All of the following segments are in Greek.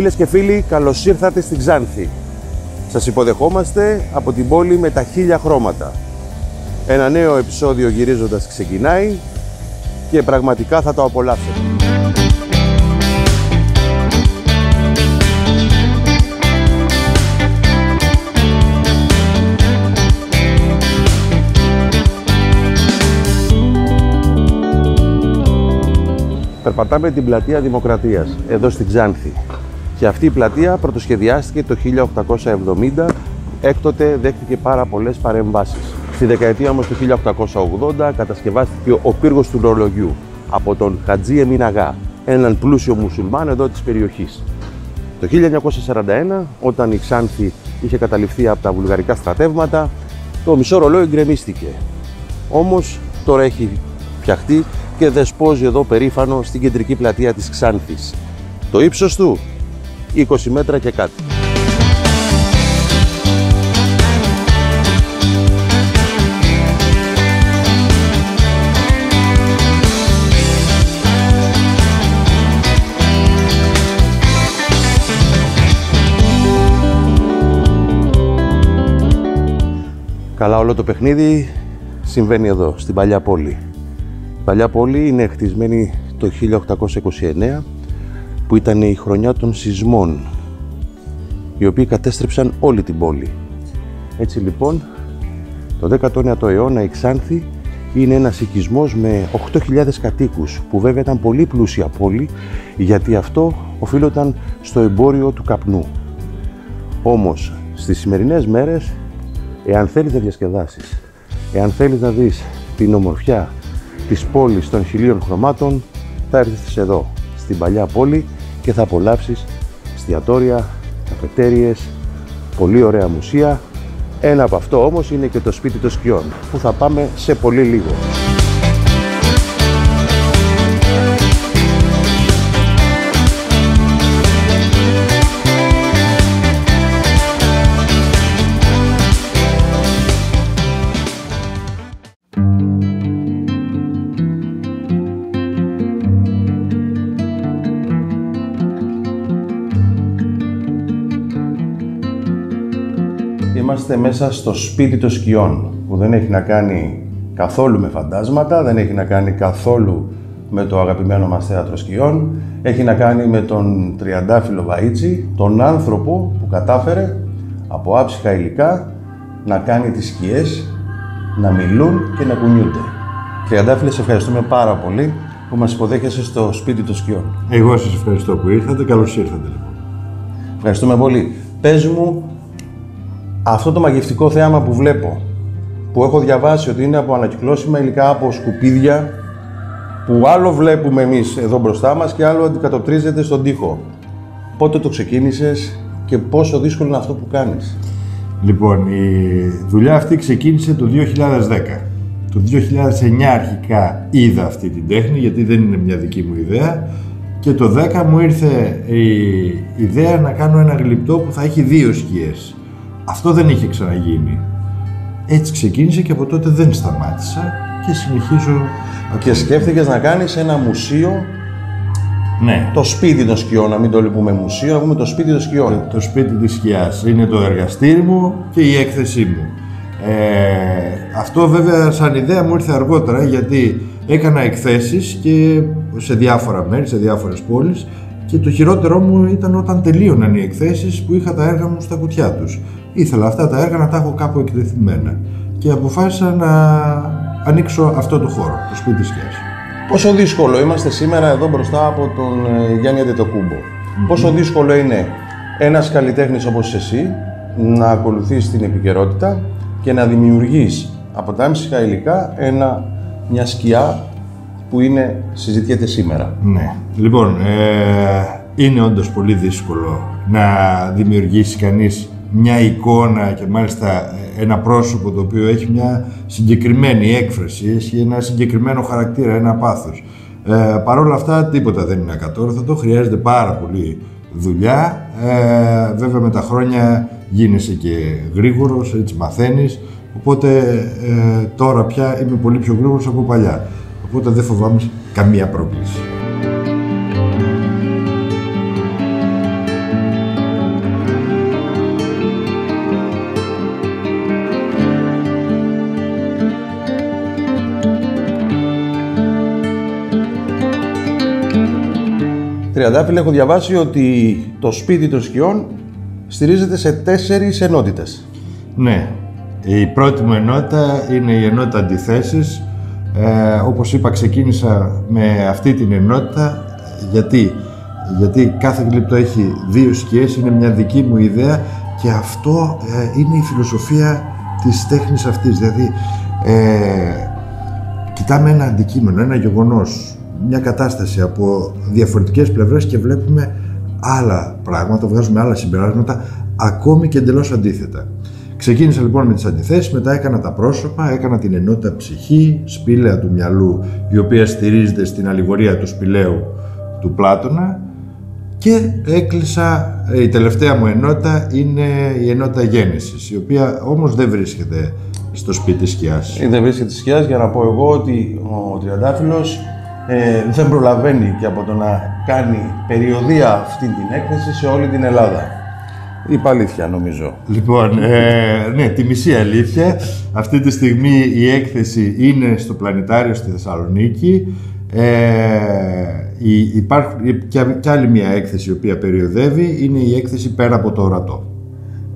Φίλες και φίλοι, καλώς ήρθατε στην Ξάνθη. Σας υποδεχόμαστε από την πόλη με τα 1000 χρώματα. Ένα νέο επεισόδιο γυρίζοντας ξεκινάει και πραγματικά θα το απολαύσετε. Περπατάμε την πλατεία Δημοκρατίας, εδώ στην Ξάνθη. Και αυτή η πλατεία πρωτοσχεδιάστηκε το 1870, έκτοτε δέχτηκε πάρα πολλές παρεμβάσεις. Στη δεκαετία όμως του 1880 κατασκευάστηκε ο πύργος του Ρολογιού από τον Χατζή Εμίν Αγά, έναν πλούσιο μουσουλμάν εδώ της περιοχής. Το 1941, όταν η Ξάνθη είχε καταληφθεί από τα βουλγαρικά στρατεύματα, το μισό ρολόι γκρεμίστηκε. Όμως τώρα έχει φτιαχτεί και δεσπόζει εδώ περήφανο στην κεντρική πλατεία της Ξάνθης. Το ύψος του 20 μέτρα και κάτι. Καλά, όλο το παιχνίδι συμβαίνει εδώ, στην Παλιά Πόλη. Η Παλιά Πόλη είναι χτισμένη το 1829, που ήταν η χρονιά των σεισμών, οι οποίοι κατέστρεψαν όλη την πόλη. Έτσι λοιπόν, το 19ο αιώνα η Ξάνθη είναι ένας οικισμός με 8.000 κατοίκους, που βέβαια ήταν πολύ πλούσια πόλη, γιατί αυτό οφείλονταν στο εμπόριο του καπνού. Όμως, στις σημερινές μέρες, εάν θέλεις να διασκεδάσεις, εάν θέλεις να δεις την ομορφιά της πόλης των 1000 χρωμάτων, θα έρθεις εδώ, στην Παλιά Πόλη, και θα απολαύσεις εστιατόρια, καφετέριες, πολύ ωραία μουσεία. Ένα από αυτό όμως είναι και το σπίτι των σκιών, που θα πάμε σε πολύ λίγο. Είμαστε μέσα στο σπίτι των σκιών, που δεν έχει να κάνει καθόλου με φαντάσματα, δεν έχει να κάνει καθόλου με το αγαπημένο μας θέατρο σκιών. Έχει να κάνει με τον Τριαντάφυλλο Βαΐτσι, τον άνθρωπο που κατάφερε από άψυχα υλικά να κάνει τις σκιές να μιλούν και να κουνιούνται. Τριαντάφυλλε, σε ευχαριστούμε πάρα πολύ που μας υποδέχεσαι στο σπίτι των σκιών. Εγώ σας ευχαριστώ που ήρθατε, καλώς ήρθατε λοιπόν. Ευχαριστούμε πολύ. Πες μου, αυτό το μαγευτικό θέαμα που βλέπω, που έχω διαβάσει ότι είναι από ανακυκλώσιμα υλικά, από σκουπίδια, που άλλο βλέπουμε εμείς εδώ μπροστά μας και άλλο αντικατοπτρίζεται στον τοίχο. Πότε το ξεκίνησες και πόσο δύσκολο είναι αυτό που κάνεις? Λοιπόν, η δουλειά αυτή ξεκίνησε το 2010. Το 2009 αρχικά είδα αυτή την τέχνη, γιατί δεν είναι μια δική μου ιδέα. Και το 10 μου ήρθε η ιδέα να κάνω ένα γλυπτό που θα έχει 2 σκιές. Αυτό δεν είχε ξαναγίνει. Έτσι ξεκίνησε και από τότε δεν σταμάτησα και συνεχίζω. Και σκέφτηκες να κάνεις ένα μουσείο. Ναι. Το σπίτι των σκιών, να μην το πούμε μουσείο, να πούμε το σπίτι των σκιών. Το σπίτι της σκιάς. Είναι το εργαστήρι μου και η έκθεσή μου. Αυτό βέβαια σαν ιδέα μου ήρθε αργότερα, γιατί έκανα εκθέσεις και σε διάφορα μέρη, σε διάφορες πόλεις, και το χειρότερό μου ήταν όταν τελείωναν οι εκθέσεις που είχα τα έργα μου στα κουτιά τους. Ήθελα αυτά τα έργα να τα έχω κάπου εκτεθειμένα και αποφάσισα να ανοίξω αυτό το χώρο, το σπίτι της σκιάς. Πόσο δύσκολο είμαστε σήμερα εδώ μπροστά από τον Γιάννη Αντετοκούμπο? Πόσο δύσκολο είναι ένας καλλιτέχνης όπως εσύ να ακολουθείς την επικαιρότητα και να δημιουργείς από τα έμψυχα υλικά μια σκιά που συζητιέται σήμερα? Ναι. Λοιπόν, είναι όντως πολύ δύσκολο να δημιουργήσει κανείς μια εικόνα και μάλιστα ένα πρόσωπο το οποίο έχει μια συγκεκριμένη έκφραση, έχει ένα συγκεκριμένο χαρακτήρα, ένα πάθος. Παρ' όλα αυτά, τίποτα δεν είναι ακατόρθωτο, χρειάζεται πάρα πολύ δουλειά. Βέβαια με τα χρόνια γίνεσαι και γρήγορος, έτσι μαθαίνεις, οπότε τώρα πια είμαι πολύ πιο γρήγορος από παλιά. Οπότε δεν φοβάμαι καμία πρόκληση. Τριαντάφυλλε, έχω διαβάσει ότι το σπίτι των σκιών στηρίζεται σε 4 ενότητες. Ναι. Η πρώτη μου ενότητα είναι η ενότητα αντιθέσεις. Όπως είπα, ξεκίνησα με αυτή την ενότητα. Γιατί κάθε γλύπτο έχει 2 σκιές, είναι μια δική μου ιδέα και αυτό είναι η φιλοσοφία της τέχνης αυτής. Δηλαδή, κοιτάμε ένα αντικείμενο, ένα γεγονός, μια κατάσταση από διαφορετικές πλευρές και βλέπουμε άλλα πράγματα, βγάζουμε άλλα συμπεράσματα, ακόμη και εντελώς αντίθετα. Ξεκίνησα λοιπόν με τις αντιθέσεις, μετά έκανα τα πρόσωπα, έκανα την ενότητα ψυχή, σπήλαια του μυαλού, η οποία στηρίζεται στην αλληγορία του σπηλαίου του Πλάτωνα, και έκλεισα, η τελευταία μου ενότητα είναι η ενότητα γέννησης, η οποία όμως δεν βρίσκεται στο σπίτι σκιάς. Δεν βρίσκεται σκιάς, για να πω εγώ ότι ο Τριαντάφυλλος δεν προλαβαίνει και από το να κάνει περιοδεία αυτή την έκθεση σε όλη την Ελλάδα. Είπα αλήθεια, νομίζω. Λοιπόν, ναι, τη μισή αλήθεια. Αυτή τη στιγμή η έκθεση είναι στο Πλανητάριο στη Θεσσαλονίκη. Υπάρχει και άλλη μια έκθεση η οποία περιοδεύει, είναι η έκθεση Πέρα από το ορατό.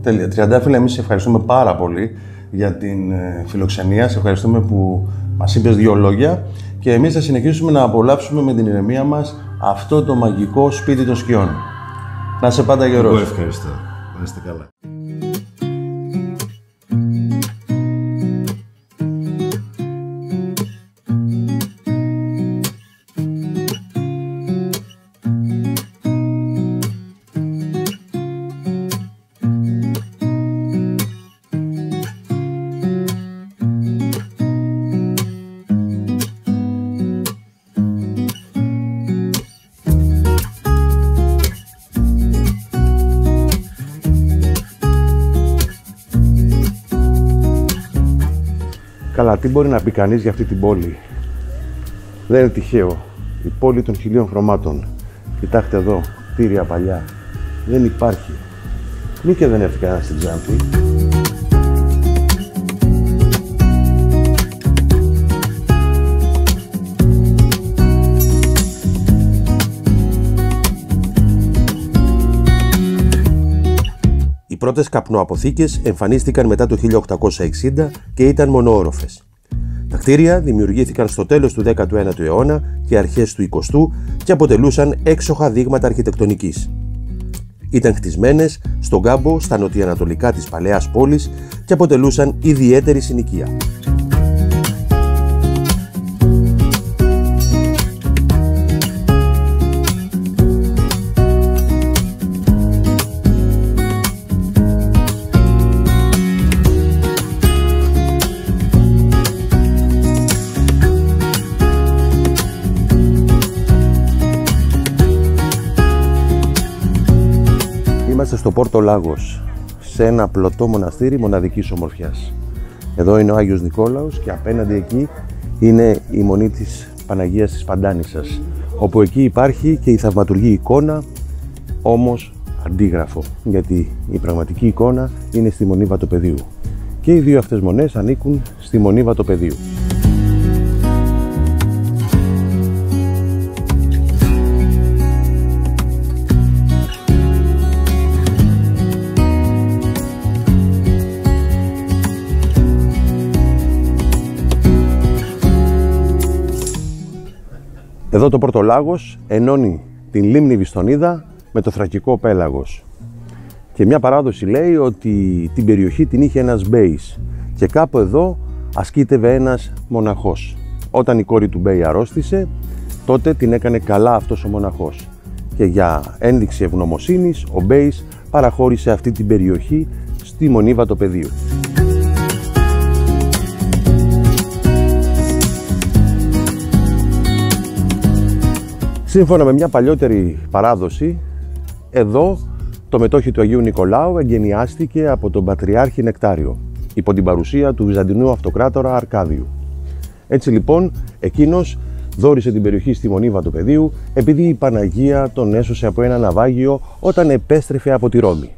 Τέλεια. Τριαντάφυλλε, εμείς σε ευχαριστούμε πάρα πολύ για την φιλοξενία. Σε ευχαριστούμε που μας είπες 2 λόγια και εμείς θα συνεχίσουμε να απολαύσουμε με την ηρεμία μας αυτό το μαγικό σπίτι των σκιών. Να είσαι πάντα γερός. Εγώ ευχαριστώ. Να είστε καλά. Καλά, τι μπορεί να πει κανείς για αυτή την πόλη? Δεν είναι τυχαίο. Η πόλη των 1000 χρωμάτων. Κοιτάξτε εδώ, κτίρια παλιά. Δεν υπάρχει. Μη και δεν έρθει κανένας στην Ξάνθη. Οι πρώτες καπνοαποθήκες εμφανίστηκαν μετά το 1860 και ήταν μονοόροφες. Τα κτίρια δημιουργήθηκαν στο τέλος του 19ου αιώνα και αρχές του 20ου και αποτελούσαν έξοχα δείγματα αρχιτεκτονικής. Ήταν χτισμένες στον κάμπο στα νοτιοανατολικά της παλαιάς πόλης και αποτελούσαν ιδιαίτερη συνοικία. Είμαστε στο Πόρτο Λάγος, σε ένα πλωτό μοναστήρι μοναδικής ομορφιάς. Εδώ είναι ο Άγιος Νικόλαος και απέναντι εκεί είναι η μονή της Παναγίας της Φαντάνισσας, όπου εκεί υπάρχει και η θαυματουργή εικόνα, όμως αντίγραφο, γιατί η πραγματική εικόνα είναι στη Μονή Βατοπεδίου. Και οι 2 αυτές μονές ανήκουν στη Μονή Βατοπεδίου. Εδώ το Πόρτο Λάγος ενώνει την λίμνη Βιστονίδα με το Θρακικό πέλαγος. Και μια παράδοση λέει ότι την περιοχή την είχε ένας μπέης και κάπου εδώ ασκήτευε ένας μοναχός. Όταν η κόρη του μπέη αρρώστησε, τότε την έκανε καλά αυτός ο μοναχός. Και για ένδειξη ευγνωμοσύνης, ο μπέης παραχώρησε αυτή την περιοχή στη Μονή Βατοπεδίου. Σύμφωνα με μια παλιότερη παράδοση, εδώ το μετόχι του Αγίου Νικολάου εγκαινιάστηκε από τον Πατριάρχη Νεκτάριο, υπό την παρουσία του Βυζαντινού Αυτοκράτορα Αρκάδιου. Έτσι λοιπόν, εκείνος δώρισε την περιοχή στη Μονή Βατοπεδίου επειδή η Παναγία τον έσωσε από ένα ναυάγιο όταν επέστρεφε από τη Ρώμη.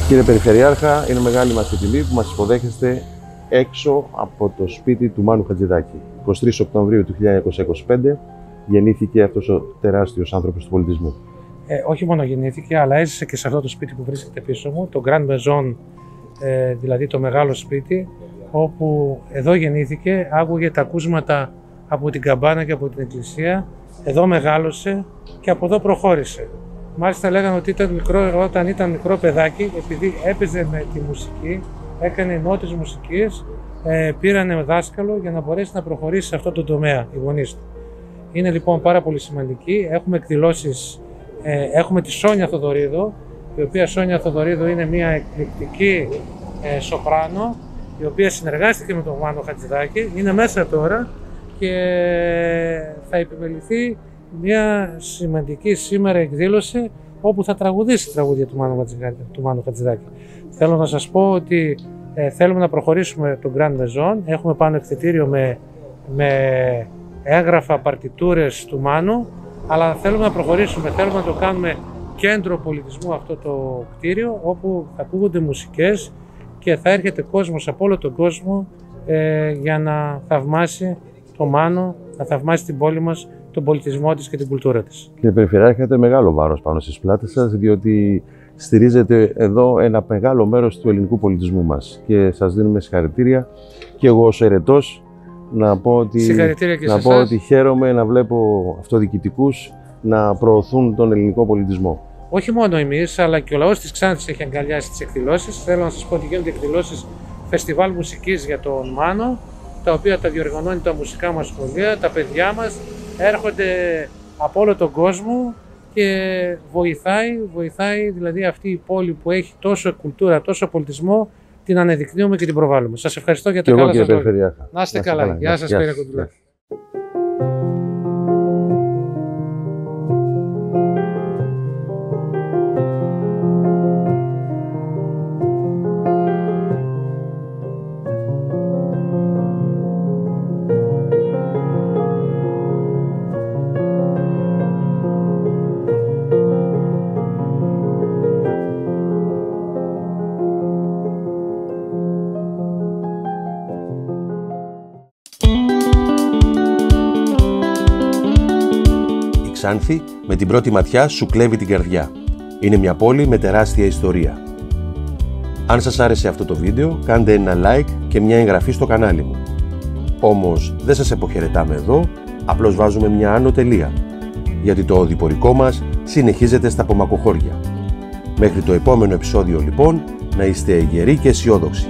Κύριε Περιφερειάρχα, είναι μεγάλη μας η τιμή που μας υποδέχεστε έξω από το σπίτι του Μάνου Χατζηδάκη. 23 Οκτωβρίου του 1925 γεννήθηκε αυτός ο τεράστιος άνθρωπος του πολιτισμού. Όχι μόνο γεννήθηκε, αλλά έζησε και σε αυτό το σπίτι που βρίσκεται πίσω μου, το Grand Maison, δηλαδή το μεγάλο σπίτι, όπου εδώ γεννήθηκε, άκουγε τα ακούσματα από την καμπάνα και από την εκκλησία, εδώ μεγάλωσε και από εδώ προχώρησε. Μάλιστα λέγανε ότι όταν ήταν μικρό παιδάκι, επειδή έπαιζε με τη μουσική, έκανε νότες μουσικής, πήρανε δάσκαλο για να μπορέσει να προχωρήσει σε αυτό το τομέα, οι γονείς του. Είναι λοιπόν πάρα πολύ σημαντική. Έχουμε εκδηλώσεις, έχουμε τη Σόνια Θοδωρίδου, η οποία Σόνια Θοδωρίδου είναι μια εκπληκτική σοπράνο, η οποία συνεργάστηκε με τον Μάνο Χατζηδάκη, είναι μέσα τώρα και θα επιμεληθεί μια σημαντική σήμερα εκδήλωση όπου θα τραγουδήσει τραγούδια του Μάνου Χατζηδάκη. Θέλω να σας πω ότι θέλουμε να προχωρήσουμε το Grand Maison. Έχουμε πάνω εκθετήριο με έγγραφα, παρτιτούρες του Μάνου, αλλά θέλουμε να προχωρήσουμε, θέλουμε να το κάνουμε κέντρο πολιτισμού αυτό το κτίριο, όπου θα ακούγονται μουσικές και θα έρχεται κόσμος από όλο τον κόσμο για να θαυμάσει το Μάνο, να θαυμάσει την πόλη μας, τον πολιτισμό της και την κουλτούρα της. Κύριε Περιφερειάρχα, έχετε μεγάλο βάρος πάνω στις πλάτες σας, διότι στηρίζετε εδώ ένα μεγάλο μέρος του ελληνικού πολιτισμού μας και σας δίνουμε συγχαρητήρια και εγώ ως ερετός να πω ότι χαίρομαι να βλέπω αυτοδιοικητικούς να προωθούν τον ελληνικό πολιτισμό. Όχι μόνο εμείς, αλλά και ο λαός της Ξάνθης έχει αγκαλιάσει τις εκδηλώσεις. Θέλω να σας πω ότι γίνονται εκδηλώσεις φεστιβάλ μουσικής για τον Μάνο, τα οποία τα διοργανώνει τα μουσικά μας σχολεία, τα παιδιά μας έρχονται από όλο τον κόσμο και βοηθάει δηλαδή αυτή η πόλη που έχει τόσο κουλτούρα, τόσο πολιτισμό, την αναδεικνύουμε και την προβάλλουμε. Σας ευχαριστώ για τα καλά σας λόγια. Να είστε καλά. Γεια σας, κύριε Κοντουλά. Ξάνθη, με την πρώτη ματιά σου κλέβει την καρδιά. Είναι μια πόλη με τεράστια ιστορία. Αν σας άρεσε αυτό το βίντεο, κάντε ένα like και μια εγγραφή στο κανάλι μου. Όμως δεν σας αποχαιρετάμε εδώ, απλώς βάζουμε μια άνω τελεία. Γιατί το οδηπορικό μας συνεχίζεται στα Πομακοχώρια. Μέχρι το επόμενο επεισόδιο λοιπόν, να είστε γεροί και αισιόδοξοι.